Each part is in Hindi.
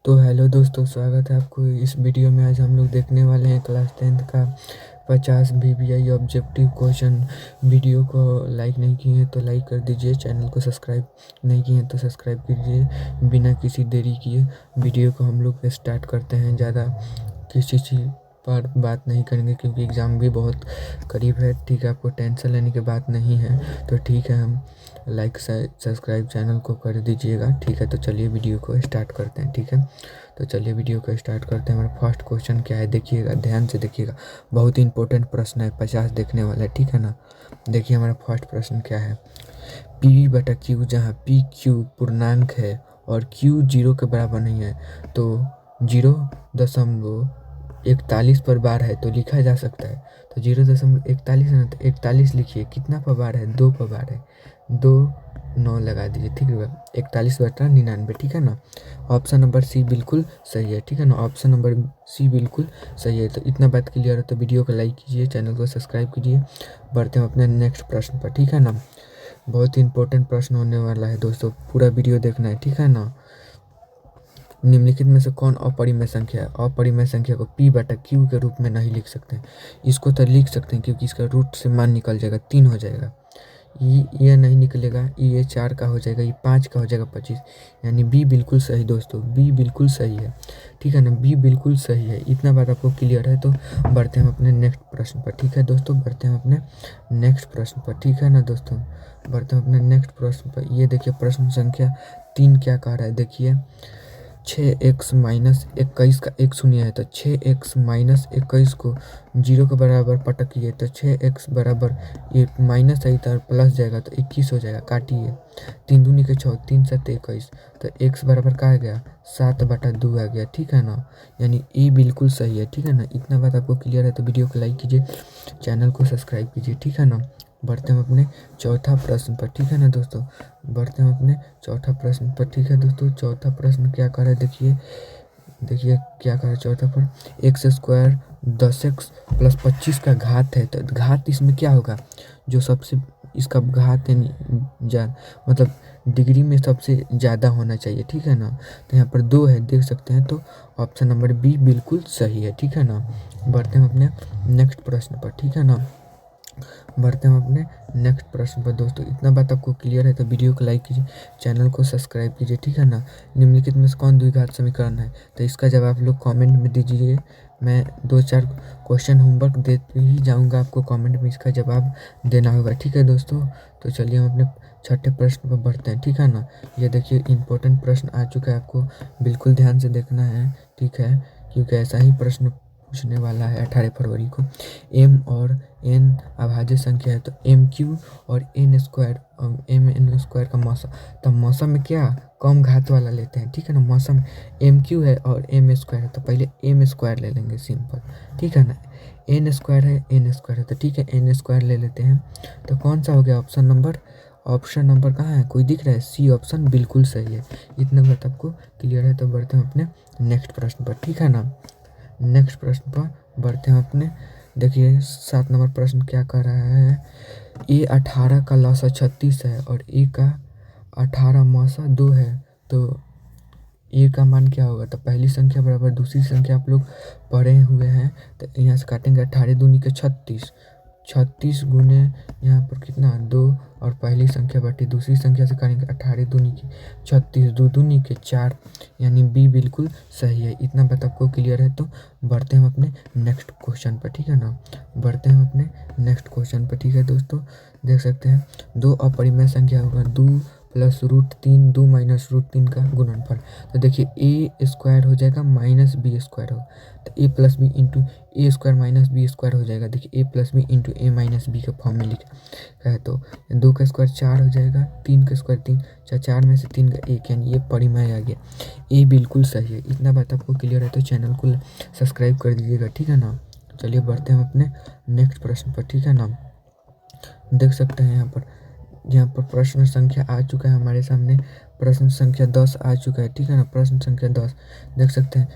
तो हेलो दोस्तों, स्वागत है आपको इस वीडियो में। आज हम लोग देखने वाले हैं क्लास 10th का 50 वीवीआई ऑब्जेक्टिव क्वेश्चन। वीडियो को लाइक नहीं किए हैं तो लाइक कर दीजिए, चैनल को सब्सक्राइब नहीं किए हैं तो सब्सक्राइब कीजिए। बिना किसी देरी किए वीडियो को हम लोग स्टार्ट करते हैं। ज़्यादा किसी चीज़ पर बात नहीं करेंगे क्योंकि एग्ज़ाम भी बहुत करीब है। ठीक है, आपको टेंशन लेने की बात नहीं है तो ठीक है, हम लाइक सब्सक्राइब चैनल को कर दीजिएगा। ठीक है, तो चलिए वीडियो को स्टार्ट करते हैं। ठीक है, तो चलिए वीडियो को स्टार्ट करते हैं। हमारा फर्स्ट क्वेश्चन क्या है, देखिएगा, ध्यान से देखिएगा। बहुत ही इंपॉर्टेंट प्रश्न है, 50 देखने वाला है। ठीक है ना। देखिए हमारा फर्स्ट प्रश्न क्या है। पी बटा क्यू, जहाँ पी क्यू पूर्णांक है और क्यू 0 के बराबर नहीं है तो 0.41 पर बार है तो लिखा जा सकता है। तो 0.41 है ना, तो 41 लिखिए। कितना पर बार है? 2 पर बार है। 2 9 लगा दीजिए। ठीक है, 41/99। ठीक है ना। ऑप्शन नंबर सी बिल्कुल सही है। ठीक है ना, ऑप्शन नंबर सी बिल्कुल सही है। तो इतना बात क्लियर है तो वीडियो को लाइक कीजिए, चैनल को सब्सक्राइब कीजिए। बढ़ते हैं अपने नेक्स्ट प्रश्न पर। ठीक है ना, बहुत ही इंपॉर्टेंट प्रश्न होने वाला है दोस्तों, पूरा वीडियो देखना है। ठीक है ना। निम्नलिखित में से कौन अपरिमेय संख्या है? अपरिमेय संख्या को p बटा q के रूप में नहीं लिख सकते हैं। इसको तो लिख सकते हैं क्योंकि इसका रूट से मान निकल जाएगा, 3 हो जाएगा। ये नहीं निकलेगा, ये 4 का हो जाएगा, ये 5 का हो जाएगा 25। यानी बी बिल्कुल सही दोस्तों, बी बिल्कुल सही है। ठीक है ना, बी बिल्कुल सही है। इतना बात आपको क्लियर है तो बढ़ते हैं अपने नेक्स्ट प्रश्न पर। ठीक है दोस्तों, बढ़ते हैं अपने नेक्स्ट प्रश्न पर। ठीक है ना दोस्तों, बढ़ते हैं अपने नेक्स्ट प्रश्न पर। ये देखिए प्रश्न संख्या 3 क्या कह रहा है, देखिए। 6x-21 का एक शून्य है तो 6x-21 को 0 के बराबर पटकिए तो 6x बराबर ये माइनस आई तो प्लस जाएगा तो 21 हो जाएगा। काटिए, 3 दूनी के 6, 3 7 21, तो x बराबर का आ गया 7/2 आ गया। ठीक है ना, यानी ए बिल्कुल सही है। ठीक है ना, इतना बात आपको क्लियर है तो वीडियो को लाइक कीजिए, चैनल को सब्सक्राइब कीजिए। ठीक है ना, बढ़ते हैं अपने चौथा प्रश्न पर। ठीक है ना दोस्तों, बढ़ते हैं अपने चौथा प्रश्न पर। ठीक है दोस्तों, चौथा प्रश्न क्या कर रहा है, देखिए। देखिए क्या कर रहा है चौथा पर। x² 10x + 25 का घात है तो घात इसमें क्या होगा? जो सबसे इसका घात है मतलब डिग्री में सबसे ज़्यादा होना चाहिए। ठीक है ना, तो यहाँ पर 2 है, देख सकते हैं। तो ऑप्शन नंबर बी बिल्कुल सही है। ठीक है ना, बढ़ते हैं अपने नेक्स्ट प्रश्न पर। ठीक है ना, बढ़ते हैं अपने नेक्स्ट प्रश्न पर दोस्तों। इतना बात आपको क्लियर है तो वीडियो को लाइक कीजिए, चैनल को सब्सक्राइब कीजिए। ठीक है ना। निम्नलिखित में से कौन द्विघात समीकरण है? तो इसका जवाब आप लोग कमेंट में दीजिए। मैं 2-4 क्वेश्चन होमवर्क देते ही जाऊंगा, आपको कमेंट में इसका जवाब देना होगा। ठीक है दोस्तों, तो चलिए हम अपने छठे प्रश्न पर बढ़ते हैं। ठीक है ना, ये देखिए इंपॉर्टेंट प्रश्न आ चुका है, आपको बिल्कुल ध्यान से देखना है। ठीक है, क्योंकि ऐसा ही प्रश्न पूछने वाला है 18 फरवरी को। m और n अभाज्य संख्या है तो m³ और n² का मौसम, तो मौसम में क्या कम घात वाला लेते हैं। ठीक है ना, मौसम m³ है और m² है तो पहले m² ले लेंगे, सिंपल। ठीक है ना, n² है तो ठीक है, n² ले लेते हैं। तो कौन सा हो गया ऑप्शन नंबर कहाँ है, कोई दिख रहा है? सी ऑप्शन बिल्कुल सही है। इतना बात आपको क्लियर है तो बढ़ते हैं अपने नेक्स्ट प्रश्न पर। ठीक है ना, नेक्स्ट प्रश्न पर बढ़ते हैं अपने। देखिए 7 नंबर प्रश्न क्या कर रहा है। ए 18 का लौसा 36 है और ए का 18 मौसा 2 है तो ए का मान क्या होगा? तो पहली संख्या बराबर दूसरी संख्या आप लोग पढ़े हुए हैं, तो यहाँ से काटेंगे 18 दूनी के 36, 36 गुने यहाँ पर कितना 2 और पहली संख्या बटी दूसरी संख्या से करेंगे 18 दूनी की 36, 2 दूनी के 4, यानी बी बिल्कुल सही है। इतना बात आपको क्लियर है तो बढ़ते हैं अपने नेक्स्ट क्वेश्चन पर। ठीक है ना, बढ़ते हैं अपने नेक्स्ट क्वेश्चन पर। ठीक है दोस्तों, देख सकते हैं 2 अपरिमेय संख्या होगा, 2 + √3, 2 - √3 का गुणनफल। तो देखिए a² हो जाएगा -b² हो, तो a + b into a² - b² हो जाएगा। देखिए a + b into a - b के फॉर्म में लिखा है तो 2 का स्क्वायर 4 हो जाएगा, 3 का स्क्वायर 3, 4 में से 3 का 1, यानी ये परिमेय आ गया। ए बिल्कुल सही है। इतना बात आपको क्लियर है तो चैनल को सब्सक्राइब कर दीजिएगा। ठीक है ना, चलिए बढ़ते हैं अपने नेक्स्ट प्रश्न पर। ठीक है ना, देख सकते हैं यहाँ पर प्रश्न संख्या आ चुका है हमारे सामने, प्रश्न संख्या 10 आ चुका है। ठीक है ना, प्रश्न संख्या 10 देख सकते हैं।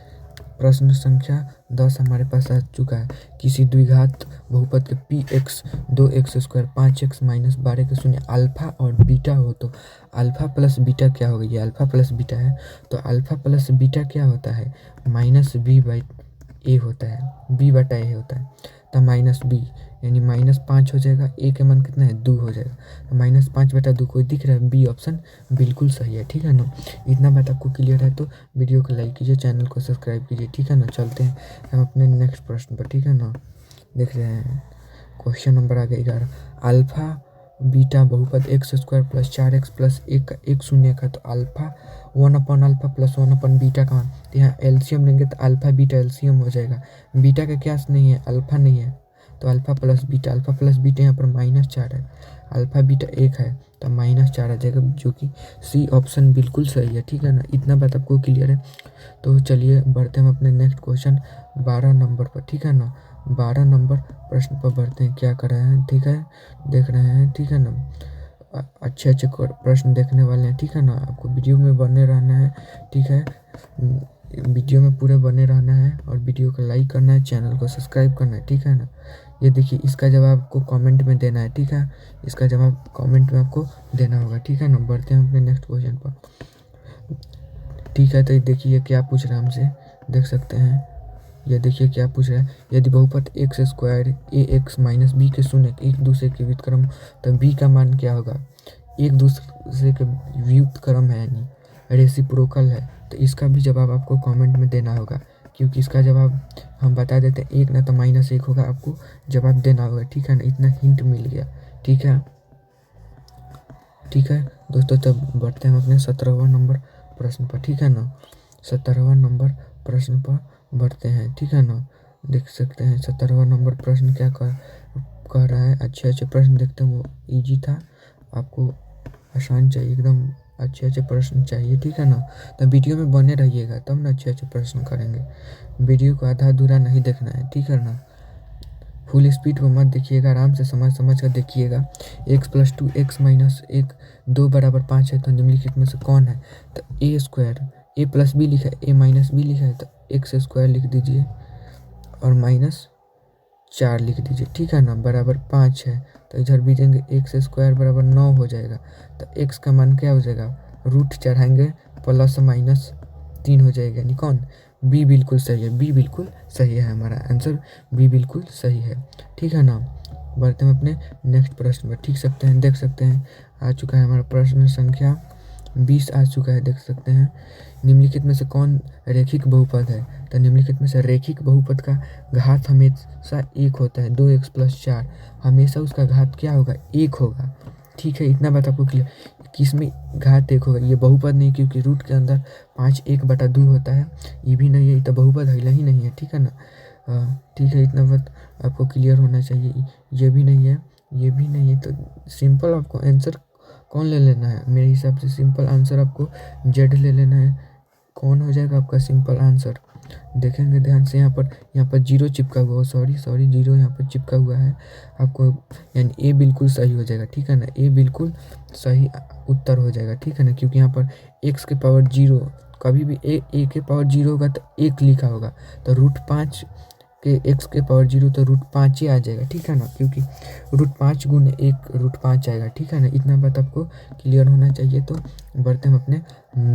प्रश्न संख्या 10 हमारे पास आ चुका है। किसी द्विघात बहुपद के P x 2x² 5x minus 12 के शून्य अल्फा और बीटा हो तो अल्फा प्लस बीटा क्या होगा, ये अल्फा प्लस बीटा है तो अल्फा प्लस बीटा क्या होता है, माइनस बी बाई ए होता है, बी बटा ए होता है। तो माइनस बी यानी -5 हो जाएगा, ए के मान कितना है 2 हो जाएगा, तो -5/2 कोई दिख रहा है, बी ऑप्शन बिल्कुल सही है। ठीक है ना, इतना बात आपको क्लियर है तो वीडियो को लाइक कीजिए, चैनल को सब्सक्राइब कीजिए। ठीक है ना, चलते हैं हम अपने नेक्स्ट प्रश्न पर। ठीक है ना, देख रहे हैं क्वेश्चन नंबर आगे 11। अल्फा बीटा बहुपद x² + 4x + 1 का एक शून्य का तो अल्फा 1/अल्फा + 1/ बीटा का मान, तो यहाँ एलसीएम लेंगे तो अल्फा बीटा एलसीएम हो जाएगा। बीटा का क्या नहीं है, अल्फा नहीं है, तो अल्फा प्लस बीटा यहाँ पर -4 है, अल्फा बीटा 1 है तो -4 आ जाएगा, जो कि सी ऑप्शन बिल्कुल सही है। ठीक है ना, इतना बात आपको क्लियर है तो चलिए बढ़ते हैं हम अपने नेक्स्ट क्वेश्चन 12 नंबर पर। ठीक है ना, 12 नंबर प्रश्न पर बढ़ते हैं, क्या कर रहे हैं, ठीक है, देख रहे हैं। ठीक है ना, अच्छे अच्छे प्रश्न देखने वाले हैं। ठीक है ना, आपको वीडियो में बने रहना है। ठीक है, वीडियो में पूरे बने रहना है और वीडियो को लाइक करना है, चैनल को सब्सक्राइब करना है। ठीक है ना, ये देखिए इसका जवाब आपको कमेंट में देना है। ठीक है, इसका जवाब कमेंट में आपको देना होगा। ठीक है ना, बढ़ते हैं अपने नेक्स्ट क्वेश्चन पर। ठीक है, तो ये देखिए क्या पूछ रहा है हमसे, देख सकते हैं, ये देखिए क्या पूछ रहा है, यदि बहुपद x² ax माइनस बी के शून्य एक दूसरे के व्युत्क्रम तो बी का मान क्या होगा, एक दूसरे के व्युत्क्रम है यानी रेसिप्रोकल है, तो इसका भी जवाब आपको कमेंट में देना होगा, क्योंकि इसका जवाब हम बता देते हैं, एक ना तो -1 होगा, आपको जवाब देना होगा। ठीक है ना, इतना हिंट मिल गया। ठीक है, ठीक है दोस्तों, तब बढ़ते हैं अपने 17वां नंबर प्रश्न पर। ठीक है ना, 17वां नंबर प्रश्न पर बढ़ते हैं। ठीक है ना, देख सकते हैं 17वां नंबर प्रश्न क्या कह रहा है। अच्छे अच्छे प्रश्न देखते हैं, वो इजी था, आपको आसान चाहिए, एकदम अच्छे अच्छे प्रश्न चाहिए। ठीक है ना, तो वीडियो में बने रहिएगा तब ना अच्छे अच्छे प्रश्न करेंगे, वीडियो को आधा अधूरा नहीं देखना है। ठीक है ना, फुल स्पीड पर मत देखिएगा, आराम से समझ समझ कर देखिएगा। x + 2 x - 1 2 = 5 है तो निम्नलिखित में से कौन है, तो a² a + b लिखा है, a - b लिखा है तो x² लिख दीजिए और -4 लिख दीजिए। ठीक है ना, बराबर 5 है तो इधर भी देंगे, x² बराबर 9 हो जाएगा, तो x का मान क्या हो जाएगा, रूट चढ़ाएंगे +- 3 हो जाएगा, यानी कौन, बी बिल्कुल सही है, बी बिल्कुल सही है, हमारा आंसर बी बिल्कुल सही है। ठीक है ना, बढ़ते हैं अपने नेक्स्ट प्रश्न पर। ठीक सकते हैं, देख सकते हैं आ चुका है हमारा प्रश्न संख्या 20 आ चुका है, देख सकते हैं। निम्नलिखित में से कौन रेखिक बहुपद है, तो निम्नलिखित में से रेखिक बहुपद का घात हमेशा 1 होता है, 2x + 4 हमेशा उसका घात क्या होगा, 1 होगा। ठीक है, इतना बात आपको क्लियर, किसमें घात 1 होगा, ये बहुपद नहीं, क्योंकि रूट के अंदर 5 1/2 होता है, ये भी नहीं है, ये तो बहुपद है ही नहीं है। ठीक है ना, ठीक है, इतना बात आपको क्लियर होना चाहिए, ये भी नहीं है, ये भी नहीं है, तो सिंपल आपको आंसर कौन ले लेना है, मेरे हिसाब से सिंपल आंसर आपको जेड ले लेना है। कौन हो जाएगा आपका सिंपल आंसर, देखेंगे ध्यान से, यहाँ पर जीरो चिपका हुआ, सॉरी जीरो यहाँ पर चिपका हुआ है आपको, यानी ए बिल्कुल सही हो जाएगा। ठीक है ना, ए बिल्कुल सही उत्तर हो जाएगा। ठीक है ना, क्योंकि यहाँ पर x के पावर 0, कभी भी ए के पावर 0 होगा तो 1 लिखा होगा, तो √5 के x के पावर 0 तो √5 ही आ जाएगा। ठीक है ना, क्योंकि √5 × 1 √5 आएगा। ठीक है ना, इतना बात आपको क्लियर होना चाहिए। तो बढ़ते हैं अपने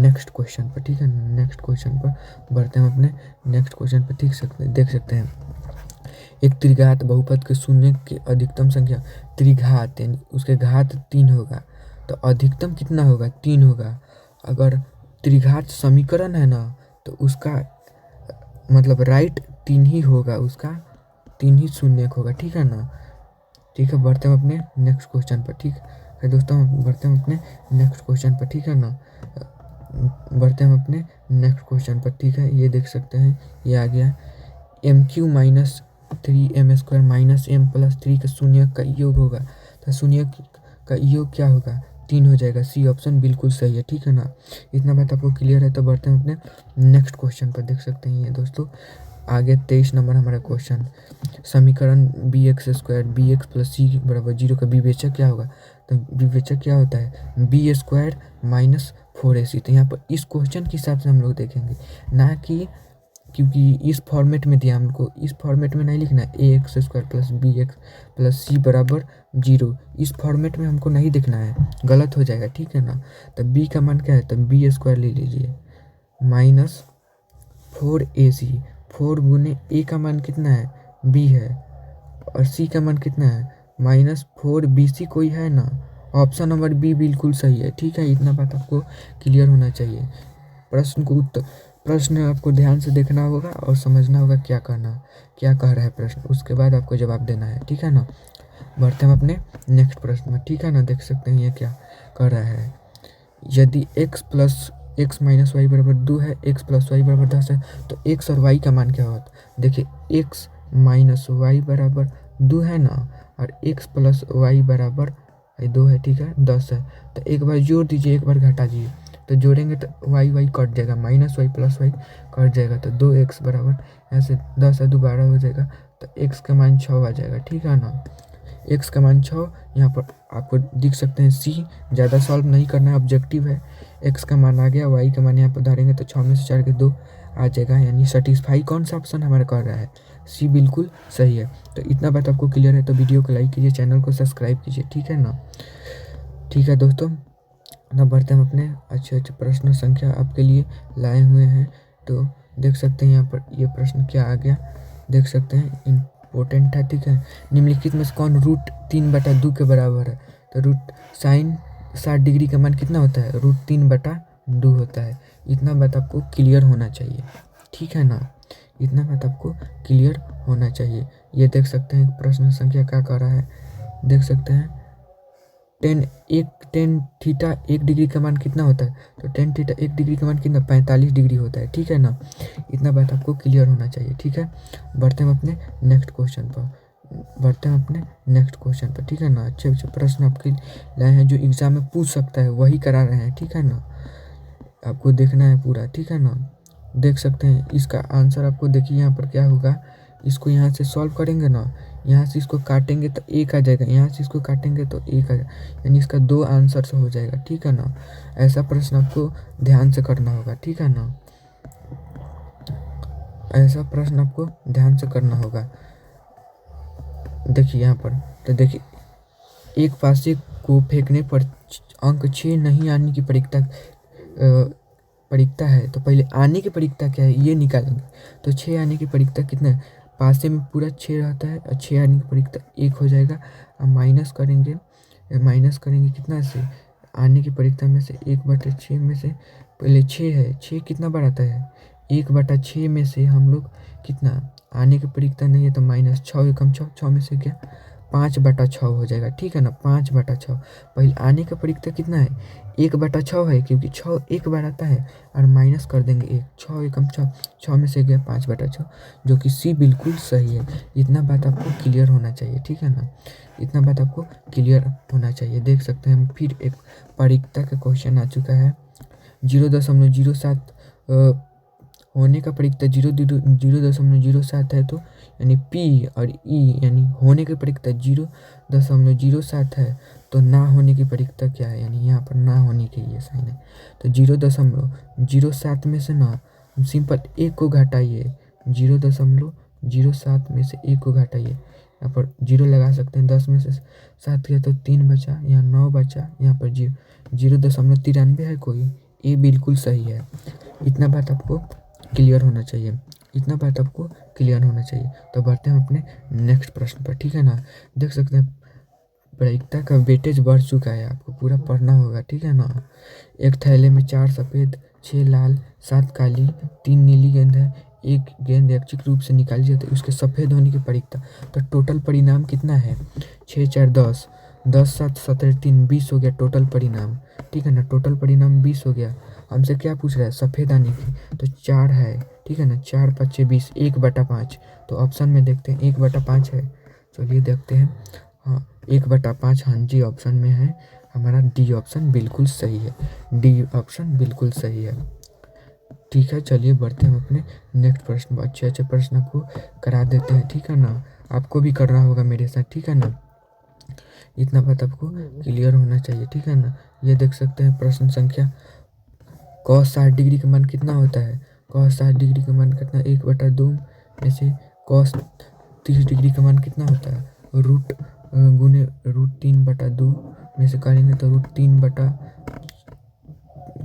नेक्स्ट क्वेश्चन पर। ठीक है, नेक्स्ट क्वेश्चन पर बढ़ते हैं अपने नेक्स्ट क्वेश्चन पर। देख सकते हैं, एक त्रिघात बहुपद के शून्य की अधिकतम संख्या, त्रिघात यानी उसके घात 3 होगा तो अधिकतम कितना होगा, 3 होगा। अगर त्रिघात समीकरण है ना तो उसका मतलब राइट 3 ही होगा, उसका 3 ही शून्य होगा। ठीक है ना, ठीक है, बढ़ते हैं अपने नेक्स्ट क्वेश्चन पर। ठीक है दोस्तों, बढ़ते हैं अपने नेक्स्ट क्वेश्चन पर। ठीक है ना, बढ़ते हैं अपने नेक्स्ट क्वेश्चन पर। ठीक है, ये देख सकते हैं, ये आ गया MQ - 3m² - m + 3 का शून्य का योग होगा, तो शून्य का योग क्या होगा, 3 हो जाएगा, सी ऑप्शन बिल्कुल सही है। ठीक है ना, इतना बात आपको क्लियर है तो बढ़ते हैं अपने नेक्स्ट क्वेश्चन पर। देख सकते हैं ये दोस्तों, आगे 23 नंबर हमारा क्वेश्चन, समीकरण bx² bx + c = 0 का विवेचक क्या होगा, तो विवेचक क्या होता है, b² - 4ac। तो यहाँ पर इस क्वेश्चन के हिसाब से हम लोग देखेंगे, ना कि क्योंकि इस फॉर्मेट में दिया हमको, इस फॉर्मेट में नहीं लिखना है A X square plus B X plus C बराबर 0, इस फॉर्मेट में हमको नहीं दिखना है, गलत हो जाएगा, ठीक है ना। तब बी का मान क्या है, तब बी स्क्वायर ले लीजिए माइनस 4ac, 4 गुने ए का मान कितना है बी है, और सी का मान कितना है -4bc, कोई है ना, ऑप्शन नंबर बी बिल्कुल सही है, ठीक है। इतना बात आपको क्लियर होना चाहिए। प्रश्न आपको ध्यान से देखना होगा और समझना होगा क्या कह रहा है प्रश्न, उसके बाद आपको जवाब देना है, ठीक है ना। बढ़ते हम अपने नेक्स्ट प्रश्न में, ठीक है ना। देख सकते हैं ये क्या कह रहा है, यदि x माइनस वाई बराबर 2 है, x प्लस वाई बराबर 10 है, तो x और y का मान क्या होता है। देखिए x माइनस वाई बराबर 2 है ना, और x प्लस वाई बराबर 2 है, ठीक है, 10 है। तो एक बार जोड़ दीजिए, एक बार घटा दीजिए, तो जोड़ेंगे तो वाई कट जाएगा, माइनस वाई प्लस वाई कट जाएगा, तो 2x बराबर ऐसे 10 है 2 12 हो जाएगा, तो x का मान 6 आ जाएगा, ठीक है ना। x का मान 6, यहाँ पर आपको दिख सकते हैं c, ज़्यादा सॉल्व नहीं करना है, ऑब्जेक्टिव है। x का मान आ गया, y का मान यहाँ पर धारेंगे तो 6 में से 4 के 2 आ जाएगा, यानी सेटिस्फाई कौन सा ऑप्शन हमारा कर रहा है, सी बिल्कुल सही है। तो इतना बात आपको क्लियर है तो वीडियो को लाइक कीजिए, चैनल को सब्सक्राइब कीजिए, ठीक है ना। ठीक है दोस्तों, ना बढ़ते हम अपने अच्छे प्रश्न संख्या आपके लिए लाए हुए हैं। तो देख सकते हैं यहाँ पर ये प्रश्न क्या आ गया, देख सकते हैं इम्पोर्टेंट है, ठीक है। निम्नलिखित में से कौन √3/2 के बराबर है, तो रूट साइन 60 डिग्री का मान कितना होता है, √3/2 होता है। इतना बात आपको क्लियर होना चाहिए, ठीक है ना, इतना बात आपको क्लियर होना चाहिए। ये देख सकते हैं प्रश्न संख्या क्या कर रहा है, देख सकते हैं टेन थीटा 1 डिग्री का मान कितना होता है, तो टेन थीटा 1 डिग्री का मान कितना 45 डिग्री होता है, ठीक है ना। इतना बात आपको क्लियर होना चाहिए, ठीक है। बढ़ते हैं अपने नेक्स्ट क्वेश्चन पर, ठीक है ना। अच्छे प्रश्न आपके लाए हैं जो एग्जाम में पूछ सकता है, वही करा रहे हैं, ठीक है ना। आपको देखना है पूरा, ठीक है ना। देख सकते हैं इसका आंसर आपको, देखिए यहाँ पर क्या होगा, इसको यहाँ से सॉल्व करेंगे ना, यहाँ से इसको काटेंगे तो 1 आ जाएगा, यहाँ से इसको काटेंगे तो 1 आ जाएगा, यानी इसका 2 आंसर से हो जाएगा, ठीक है ना। ऐसा प्रश्न आपको ध्यान से करना होगा, ठीक है ना, ऐसा प्रश्न आपको ध्यान से करना होगा। देखिए यहाँ पर, तो देखिए एक पासे को फेंकने पर अंक 6 नहीं आने की परीक्षता है, तो पहले आने की परीक्षता क्या है ये निकालेंगे। तो 6 आने की परीक्षता कितना है, पासे में पूरा 6 रहता है, और 6 आने की परीक्षता 1 हो जाएगा, अब माइनस करेंगे कितना से, आने की परीक्षता में से 1/6 में से पहले 6 है, 6 कितना बार आता है 1/6 में से हम लोग कितना, आने की परीक्षता नहीं है तो -6 एकम 6, 6 में से क्या 5/6 हो जाएगा, ठीक है ना, 5/6। पहले आने का परीक्षता कितना है 1/6 है, क्योंकि 6 एक बार आता है, और माइनस कर देंगे 1, 6 एकम 6, 6 में से गया 5/6, जो कि सी बिल्कुल सही है। इतना बात आपको क्लियर होना चाहिए, ठीक है ना, इतना बात आपको क्लियर होना चाहिए। देख सकते हैं हम फिर एक परीक्षता का क्वेश्चन आ चुका है, 0.07 होने का परीक्षता 0.07 है, तो यानी पी और ई यानी होने की परीक्षता 0.07 है, तो ना होने की परीक्षता क्या है, यानी यहाँ पर ना होने के ये साइन है, तो 0.07 में से ना सिंपल 1 को घटाइए, 0.07 में से 1 को घटाइए, यहाँ पर 0 लगा सकते हैं, 10 में से 7 गया तो 3 बचा, यहाँ 9 बचा, यहाँ पर 0.93 है कोई, ये बिल्कुल सही है। इतना बात आपको क्लियर होना चाहिए, इतना बात आपको क्लियर होना चाहिए। तो बढ़ते हैं अपने नेक्स्ट प्रश्न पर, ठीक है ना। देख सकते हैं प्रायिकता का वेटेज बढ़ चुका है, आपको पूरा पढ़ना होगा, ठीक है ना। एक थैले में 4 सफ़ेद 6 लाल 7 काली 3 नीली गेंद है, एक गेंद यादृच्छिक रूप से निकाली जाती है, उसके सफ़ेद होने की प्रायिकता, तो टोटल परिणाम कितना है 6 4 10, 10 7 17 3 20 हो गया टोटल परिणाम, ठीक है ना। टोटल परिणाम 20 हो गया, हमसे क्या पूछ रहा है सफ़ेद आने की, तो 4 है, ठीक है ना, 4 5 6 20, 1/5, तो ऑप्शन में देखते हैं 1/5 है, चलिए देखते हैं, हाँ 1/5, हाँ जी ऑप्शन में है, हमारा डी ऑप्शन बिल्कुल सही है, डी ऑप्शन बिल्कुल सही है, ठीक है। चलिए बढ़ते हैं अपने नेक्स्ट प्रश्न, अच्छे प्रश्न आपको करा देते हैं, ठीक है ना, आपको भी करना होगा मेरे साथ, ठीक है ना, इतना बात आपको क्लियर होना चाहिए, ठीक है ना। ये देख सकते हैं प्रश्न संख्या cos 60 डिग्री का मान कितना होता है, कॉस 60 डिग्री का मान कितना 1/2 में से कॉस 30 डिग्री का मान कितना होता है रूट गुने √3/2 में से करेंगे तो √3 बटा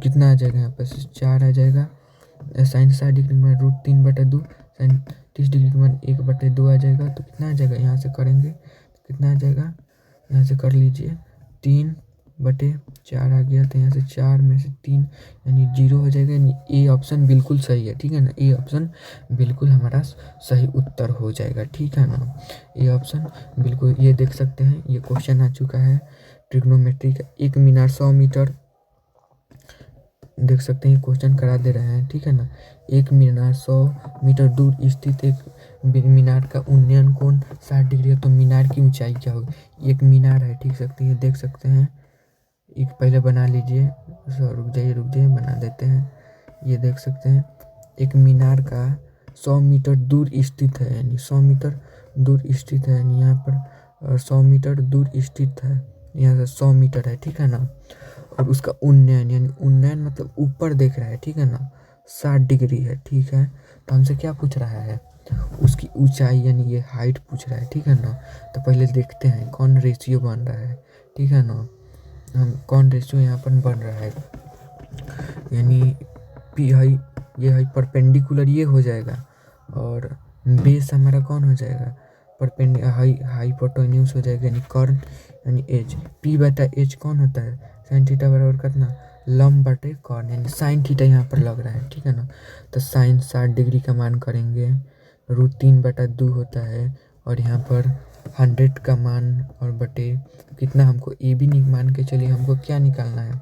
कितना आ जाएगा यहाँ पर 4 आ जाएगा। साइन 60 डिग्री का मान √3/2 साइन 30 डिग्री का मान 1/2 आ जाएगा। तो कितना आ जाएगा यहाँ से करेंगे तो कितना आ जाएगा यहाँ से कर लीजिए 3/4 आ गया। तो यहाँ से 4 में से 3 यानी 0 हो जाएगा। यानी ए ऑप्शन बिल्कुल सही है, ठीक है ना। ए ऑप्शन बिल्कुल हमारा सही उत्तर हो जाएगा, ठीक है ना। ए ऑप्शन बिल्कुल, ये देख सकते हैं ये क्वेश्चन आ चुका है ट्रिग्नोमेट्री का। एक मीनार 100 मीटर, देख सकते हैं क्वेश्चन करा दे रहे हैं, ठीक है ना। एक मीनार 100 मीटर दूर स्थित एक मीनार का उन्नयन कोण 60 डिग्री है। तो मीनार की ऊंचाई क्या होगी। एक मीनार है, ठीक सकते हैं, देख सकते हैं। एक पहले बना लीजिए, रुक जाइए बना देते हैं। ये देख सकते हैं एक मीनार का 100 मीटर दूर स्थित है, यानी 100 मीटर दूर स्थित है, यानी यहाँ पर 100 मीटर दूर स्थित है, यहाँ से 100 मीटर है, ठीक है ना। और उसका उन्नयन, यानी उन्नयन मतलब ऊपर देख रहा है, ठीक है ना, 60 डिग्री है, ठीक है। तो हमसे क्या पूछ रहा है उसकी ऊंचाई, यानी ये हाइट पूछ रहा है, ठीक है ना। तो पहले देखते हैं कौन रेशियो बन रहा है, ठीक है ना। हम कौन रेशियो यहाँ पर बन रहा है, यानी पी हाई, ये हाई परपेंडिकुलर ये हो जाएगा और बेस हमारा कौन हो जाएगा हाइपोटेन्यूज हो जाएगा, यानी कर्ण, यानी एच। P/H कौन होता है साइन थीटा बराबर कितना लंब बटे कर्ण, यानी साइन थीटा यहाँ पर लग रहा है, ठीक है ना। तो साइन 60 डिग्री का मान करेंगे √3/2 होता है और यहाँ पर 100 का मान और बटे कितना हमको ए बी मान के चलिए हमको क्या निकालना है,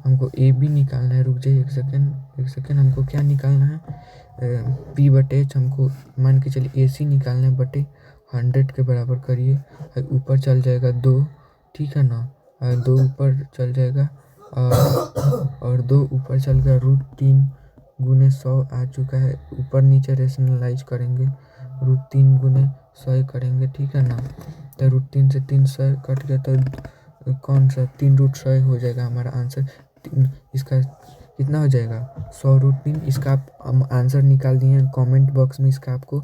हमको ए बी निकालना है। रुक जाइए एक सेकेंड हमको क्या निकालना है P/H हमको मान के चलिए AC निकालना है बटे 100 के बराबर करिए। ऊपर चल जाएगा 2, ठीक है ना, 2 ऊपर चल जाएगा और 2 ऊपर चल गया √3 गुने 100 आ चुका है। ऊपर नीचे रेशनलाइज करेंगे √3 गुने 100 करेंगे, ठीक है ना। तो √3 से 3 100 कट गया तो कौन सा 3√100 हो जाएगा हमारा आंसर। इसका कितना हो जाएगा 100√3। इसका आप आंसर निकाल दिए हैं, कमेंट बॉक्स में इसका आपको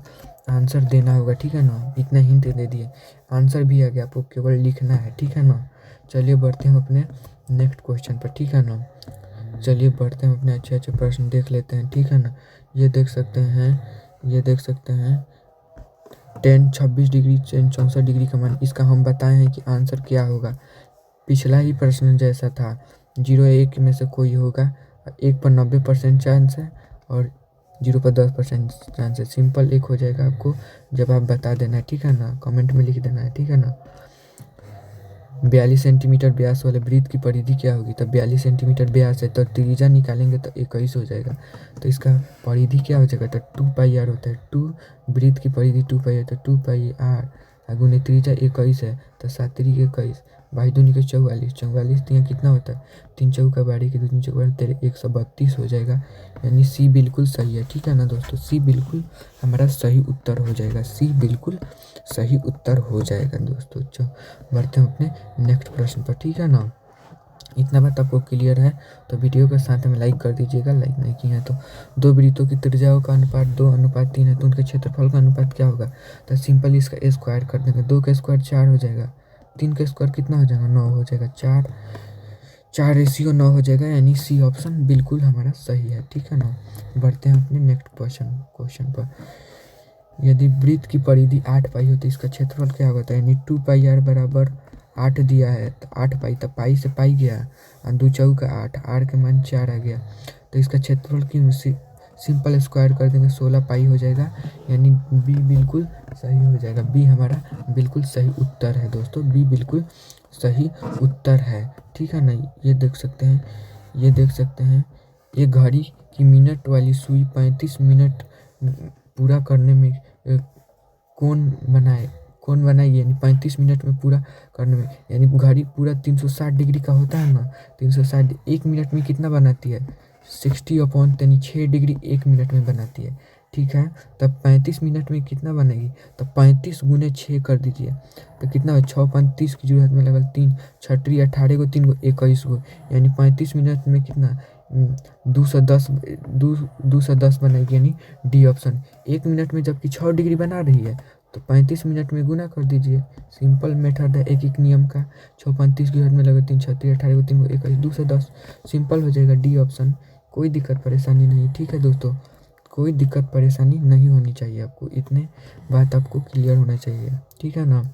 आंसर देना होगा, ठीक है ना। इतना हिंट दे दिए, आंसर भी आ गया, आपको केवल लिखना है, ठीक है ना। चलिए बढ़ते हैं अपने नेक्स्ट क्वेश्चन पर, ठीक है ना। चलिए बढ़ते हैं अपने अच्छे प्रश्न देख लेते हैं, ठीक है ना। ये देख सकते हैं 10 26 डिग्री 64 डिग्री का मान, इसका हम बताए हैं कि आंसर क्या होगा। पिछला ही प्रश्न जैसा था, 0 या 1 में से कोई होगा। 1 पर 90% चांस है और 0 पर 10% चांस है। सिंपल एक हो जाएगा, आपको जवाब बता देना है, ठीक है ना, कमेंट में लिख देना है, ठीक है ना। 42 सेंटीमीटर व्यास वाले वृत्त की परिधि क्या होगी। तो 42 सेंटीमीटर व्यास है तो त्रिज्या निकालेंगे तो 21 हो जाएगा। तो इसका परिधि क्या हो जाएगा, तो 2πr होता है। 2 वृत्त की परिधि 2π है तो 2πr गुने त्रिज्या 21 है तो 7 त्रिक 21 बाई दूनी के 44 44 कितना होता है 3 चौका 12 के 2 3 चौका 13 132 हो जाएगा। यानी सी बिल्कुल सही है, ठीक है ना दोस्तों। सी बिल्कुल हमारा सही उत्तर हो जाएगा, सी बिल्कुल सही उत्तर हो जाएगा दोस्तों। बढ़ते हैं अपने नेक्स्ट प्रश्न पर, ठीक है ना। इतना बात आपको क्लियर है तो वीडियो के साथ में लाइक कर दीजिएगा, लाइक नहीं किया तो। दो वृत्तों की त्रिज्याओं का अनुपात 2:3 है तो उनके क्षेत्रफल का अनुपात क्या होगा। तो सिंपल इसका स्क्वायर कर देंगे। 2 का स्क्वायर 4 हो जाएगा, 3 का स्क्वायर कितना हो जाएगा 9 हो जाएगा, 4:9 हो जाएगा। यानी सी ऑप्शन बिल्कुल हमारा सही है, ठीक है ना। बढ़ते हैं अपने नेक्स्ट क्वेश्चन पर। यदि वृत्त की परिधि 8π हो तो इसका क्षेत्रफल क्या होता है। यानी 2πr बराबर 8 दिया है तो 8π, तो पाई से पाई गया और 2 चौका 8, आर के मान 4 आ गया। तो इसका क्षेत्रफल की सिंपल स्क्वायर कर देंगे 16π हो जाएगा। यानी बी बिल्कुल सही हो जाएगा, बी हमारा बिल्कुल सही उत्तर है दोस्तों, बी बिल्कुल सही उत्तर है, ठीक है ना। ये देख सकते हैं ये घड़ी की मिनट वाली सुई 35 मिनट पूरा करने में कौन बनाए यानी 35 मिनट में पूरा करने में, यानी घड़ी पूरा 360 डिग्री का होता है ना। 360 1 मिनट में कितना बनाती है 60 यानी 6 डिग्री 1 मिनट में बनाती है, ठीक है। तब 35 मिनट में कितना बनेगी, तो 35 गुने 6 कर दीजिए तो कितना हो 6 5 30 की जरूरत में लगल 3 6 18 को 3 को 21 को, यानी 35 मिनट में कितना 210 बनाएगी, यानी डी ऑप्शन। 1 मिनट में जबकि 6 डिग्री बना रही है तो 35 मिनट में गुना कर दीजिए। सिंपल मेथड है एक एक नियम का। 6 35 की घट में लगे 3 36 18 को 3 को 21 210 सिंपल हो जाएगा, डी ऑप्शन। कोई दिक्कत परेशानी नहीं, ठीक है दोस्तों, कोई दिक्कत परेशानी नहीं होनी चाहिए आपको, इतने बात आपको क्लियर होना चाहिए, ठीक है ना।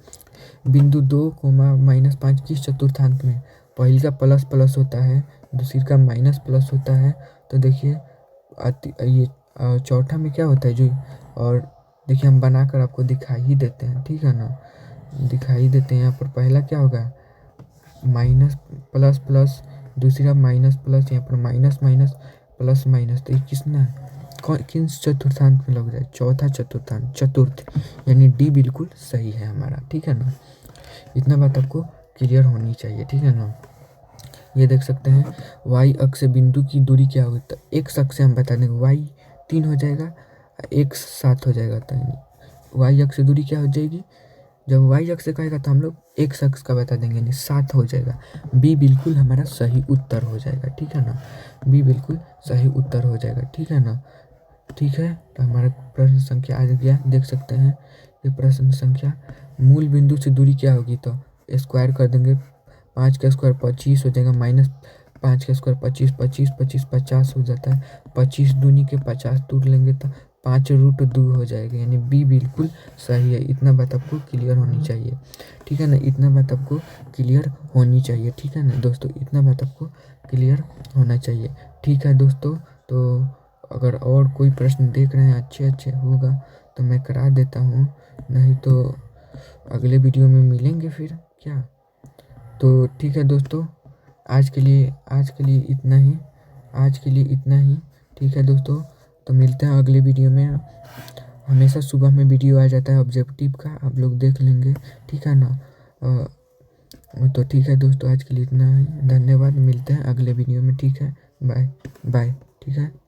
बिंदु 2 कोमा -5 किस चतुर्थांश में? पहले का प्लस प्लस होता है, दूसरी का माइनस प्लस होता है। तो देखिए ये चौथा में क्या होता है जो, और देखिए हम बनाकर आपको दिखा ही देते हैं, ठीक है ना, दिखाई देते हैं। यहाँ पर पहला क्या होगा, माइनस प्लस प्लस, दूसरा माइनस प्लस, यहाँ पर माइनस माइनस प्लस माइनस। तो ये किसना किन चतुर्थांश में लग जाए? चौथा चतुर्थांश, चतुर्थ, यानी डी बिल्कुल सही है हमारा, ठीक है ना। इतना बात आपको क्लियर होनी चाहिए, ठीक है ना। ये देख सकते हैं वाई अक्ष से बिंदु की दूरी क्या होगी, तो एक्स अक्ष से हम बता देंगे वाई 3 हो जाएगा, एक्स 7 हो जाएगा। तो वाई अक्ष से दूरी क्या हो जाएगी, जब वाई अक्ष से कहेगा तो हम लोग एक्स अक्ष का बता देंगे, यानी 7 हो जाएगा। बी बिल्कुल हमारा सही उत्तर हो जाएगा, ठीक है ना, बी बिल्कुल सही उत्तर हो जाएगा, ठीक है ना। ठीक है, तो हमारा प्रश्न संख्या आ गया, देख सकते हैं ये प्रश्न संख्या। मूल बिंदु से दूरी क्या होगी, तो स्क्वायर कर देंगे, 5 का स्क्वायर 25 हो जाएगा, -5 का स्क्वायर 25, 25 25 50 हो जाता है, 25 दूनी के 50 तोड़ लेंगे तो 5√2 हो जाएगा, यानी बी बिल्कुल सही है। इतना बात आपको क्लियर होनी चाहिए, ठीक है ना, इतना बात आपको क्लियर होनी चाहिए, ठीक है ना दोस्तों, इतना बात आपको क्लियर होना चाहिए, ठीक है दोस्तों। तो अगर और कोई प्रश्न देख रहे हैं अच्छे होगा तो मैं करा देता हूँ, नहीं तो अगले वीडियो में मिलेंगे फिर क्या। तो ठीक है दोस्तों, आज के लिए इतना ही, आज के लिए इतना ही, ठीक है दोस्तों। तो मिलते हैं अगले वीडियो में। हमेशा सुबह में वीडियो आ जाता है ऑब्जेक्टिव का, आप लोग देख लेंगे, ठीक है ना। तो ठीक है दोस्तों, आज के लिए इतना ही, धन्यवाद, मिलते हैं अगले वीडियो में, ठीक है, बाय बाय, ठीक है।